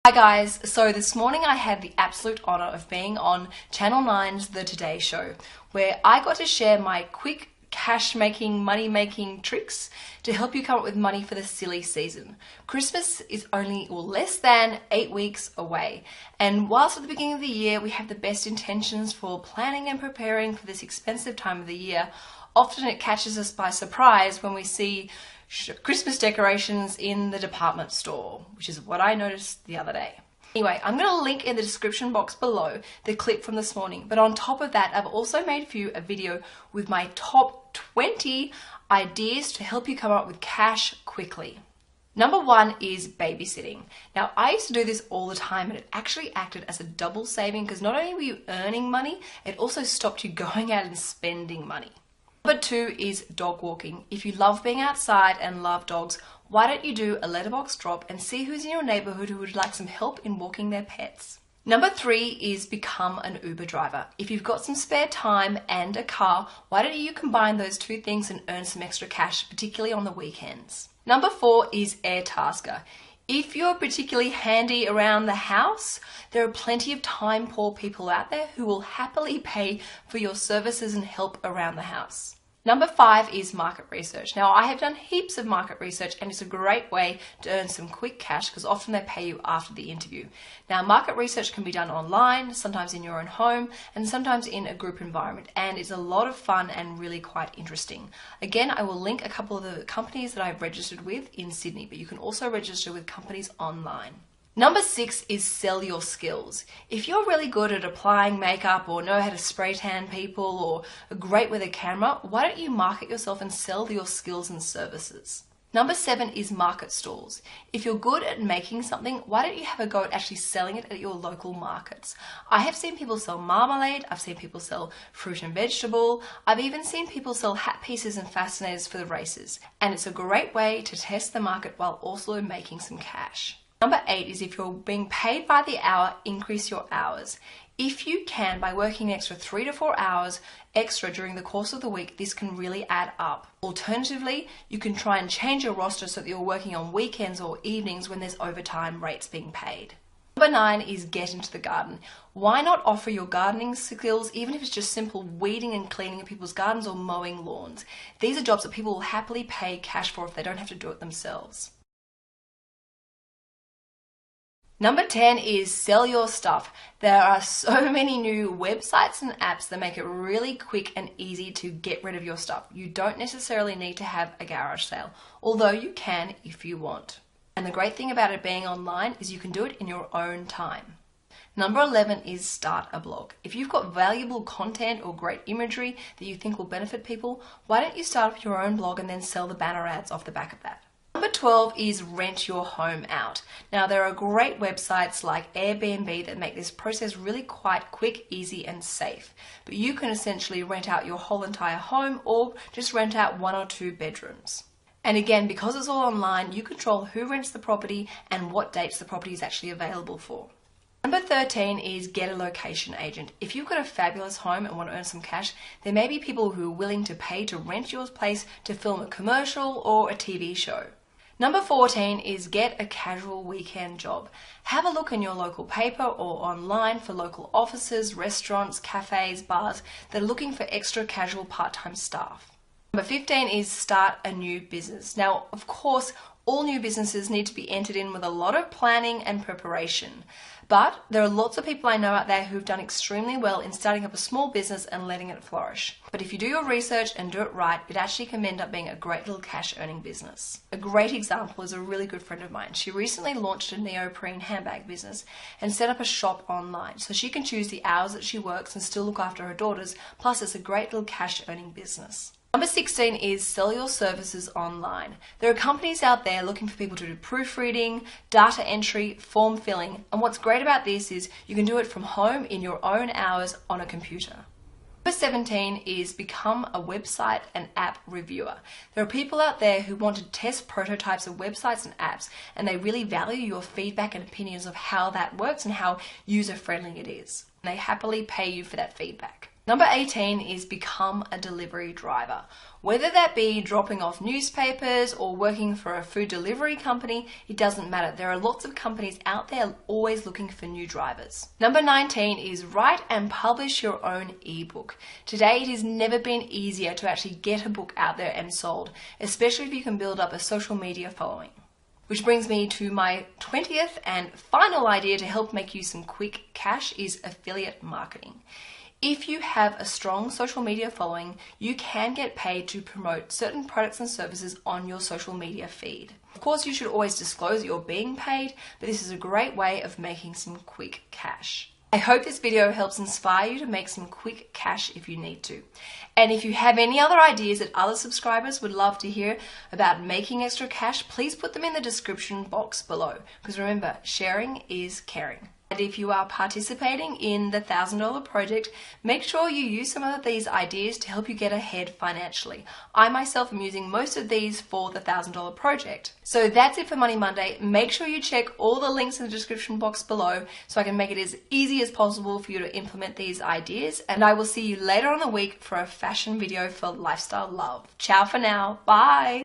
Hi guys, so this morning I had the absolute honour of being on Channel 9's The Today Show, where I got to share my quick cash making, money making tricks to help you come up with money for the silly season. Christmas is only less than 8 weeks away, and whilst at the beginning of the year we have the best intentions for planning and preparing for this expensive time of the year, often it catches us by surprise when we see Christmas decorations in the department store, which is what I noticed the other day. Anyway, I'm going to link in the description box below the clip from this morning, but on top of that, I've also made for you a video with my top 20 ideas to help you come up with cash quickly. Number 1 is babysitting. Now, I used to do this all the time, and it actually acted as a double saving because not only were you earning money, it also stopped you going out and spending money. Number 2 is dog walking. If you love being outside and love dogs, why don't you do a letterbox drop and see who's in your neighborhood who would like some help in walking their pets. Number 3 is become an Uber driver. If you've got some spare time and a car, why don't you combine those two things and earn some extra cash, particularly on the weekends. Number 4 is Airtasker. If you're particularly handy around the house, there are plenty of time poor people out there who will happily pay for your services and help around the house. Number 5 is market research. Now, I have done heaps of market research, and it's a great way to earn some quick cash because often they pay you after the interview. Now, market research can be done online, sometimes in your own home, and sometimes in a group environment, and it's a lot of fun and really quite interesting. Again, I will link a couple of the companies that I've registered with in Sydney, but you can also register with companies online. Number 6 is sell your skills. If you're really good at applying makeup or know how to spray tan people or are great with a camera, why don't you market yourself and sell your skills and services? Number 7 is market stalls. If you're good at making something, why don't you have a go at actually selling it at your local markets? I have seen people sell marmalade, I've seen people sell fruit and vegetable, I've even seen people sell hat pieces and fascinators for the races, and it's a great way to test the market while also making some cash. Number 8 is if you're being paid by the hour, increase your hours. If you can, by working an extra 3 to 4 hours extra during the course of the week, this can really add up. Alternatively, you can try and change your roster so that you're working on weekends or evenings when there's overtime rates being paid. Number 9 is get into the garden. Why not offer your gardening skills, even if it's just simple weeding and cleaning of people's gardens or mowing lawns? These are jobs that people will happily pay cash for if they don't have to do it themselves. Number 10 is sell your stuff. There are so many new websites and apps that make it really quick and easy to get rid of your stuff. You don't necessarily need to have a garage sale, although you can if you want. And the great thing about it being online is you can do it in your own time. Number 11 is start a blog. If you've got valuable content or great imagery that you think will benefit people, why don't you start up your own blog and then sell the banner ads off the back of that? Number 12 is rent your home out. Now, there are great websites like Airbnb that make this process really quite quick, easy and safe. But you can essentially rent out your whole entire home or just rent out 1 or 2 bedrooms. And again, because it's all online, you control who rents the property and what dates the property is actually available for. Number 13 is get a location agent. If you've got a fabulous home and want to earn some cash, there may be people who are willing to pay to rent your place to film a commercial or a TV show. Number 14 is get a casual weekend job. Have a look in your local paper or online for local offices, restaurants, cafes, bars that are looking for extra casual part-time staff. Number 15 is start a new business. Now, of course, all new businesses need to be entered in with a lot of planning and preparation. But there are lots of people I know out there who've done extremely well in starting up a small business and letting it flourish. But if you do your research and do it right, it actually can end up being a great little cash earning business. A great example is a really good friend of mine. She recently launched a neoprene handbag business and set up a shop online so she can choose the hours that she works and still look after her daughters, plus it's a great little cash earning business. Number 16 is sell your services online. There are companies out there looking for people to do proofreading, data entry, form filling, and what's great about this is you can do it from home in your own hours on a computer. Number 17 is become a website and app reviewer. There are people out there who want to test prototypes of websites and apps, and they really value your feedback and opinions of how that works and how user-friendly it is. And they happily pay you for that feedback. Number 18 is become a delivery driver. Whether that be dropping off newspapers or working for a food delivery company, it doesn't matter. There are lots of companies out there always looking for new drivers. Number 19 is write and publish your own ebook. Today it has never been easier to actually get a book out there and sold, especially if you can build up a social media following. Which brings me to my 20th and final idea to help make you some quick cash is affiliate marketing. If you have a strong social media following, you can get paid to promote certain products and services on your social media feed. Of course, you should always disclose that you're being paid, but this is a great way of making some quick cash. I hope this video helps inspire you to make some quick cash if you need to. And if you have any other ideas that other subscribers would love to hear about making extra cash, please put them in the description box below. Because remember, sharing is caring. And if you are participating in the $1,000 project, make sure you use some of these ideas to help you get ahead financially. I myself am using most of these for the $1,000 project. So that's it for Money Monday. Make sure you check all the links in the description box below so I can make it as easy as possible for you to implement these ideas. And I will see you later on the week for a fashion video for lifestyle love. Ciao for now. Bye.